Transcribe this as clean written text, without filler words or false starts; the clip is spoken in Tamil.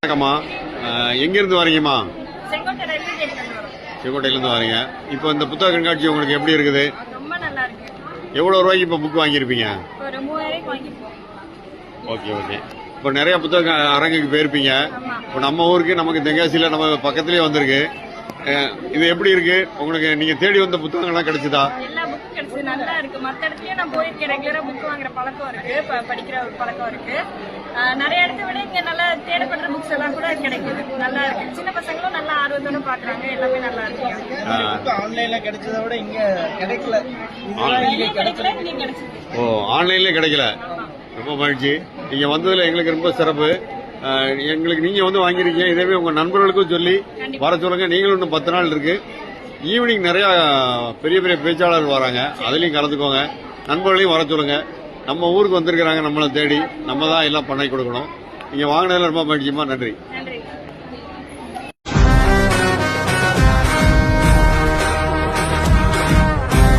வணக்கம்மா. எங்கிருந்து வரீங்கம்மா? செங்கோட்டையிலிருந்து செங்கோட்டையிலிருந்து வரீங்க. இப்போ இந்த புத்தக கண்காட்சி உங்களுக்கு எப்படி இருக்குது? ரொம்ப நல்லா இருக்கு. எவ்வளவு ரூபாய்க்கு இப்போ புக் வாங்கியிருப்பீங்க? ஒரு 3000 வாங்கிருக்கோம். Okay okay. இப்போ நிறைய புத்தக அரங்குக்கு போயிருப்பீங்க. இப்போ நம்ம ஊருக்கு நமக்கு தென்காசியில நம்ம பக்கத்துலயே வந்திருக்கு. இது எப்படி இருக்கு உங்களுக்கு? நீங்க தேடி வந்த புத்தகங்கள்லாம் கிடைச்சதா? எல்லா புக்கும் கிடைச்சது, நல்லா இருக்கு. மற்ற இடத்துலயும் நான் போயிருக்கேன், ரெகுலரா புக் வாங்குற பழக்கம் இருக்கு, படிக்கிற ஒரு பழக்கம் இருக்கு. நிறைய இடத்த விட இங்க நல்லா தேடப்படுற புக்ஸ் எல்லாம் கூட கிடைக்குது, நல்லா இருக்கு. சின்ன பசங்களும் நல்லா ஆர்வத்தோட பாக்குறாங்க, எல்லாமே நல்லா இருக்கு. ஆன்லைன்ல கிடைச்சதை விட இங்க கிடைக்கல. கிடைக்கல, இங்க கிடைச்சது. ஓ, ஆன்லைன்லயே கிடைக்கல. ரொம்ப மகிழ்ச்சி. நீங்க வந்ததுல எங்களுக்கு ரொம்ப சிறப்பு. எங்களுக்கு நீங்க வந்து வாங்கிருக்கீங்க. இதே உங்க நண்பர்களுக்கும் சொல்லி வர சொல்லுங்க. நீங்களும் இன்னும் 10 நாள் இருக்கு. ஈவினிங் நிறைய பெரிய பெரிய பேச்சாளர்கள் வராங்க, அதுலயும் கலந்துக்கோங்க. நண்பர்களையும் வர சொல்லுங்க. நம்ம ஊருக்கு வந்திருக்கிறாங்க, நம்மளை தேடி. நம்ம தான் எல்லாம் பண்ணி கொடுக்கணும். நீங்க வாங்கினதுல ரொம்ப மகிழ்ச்சிமா. நன்றி.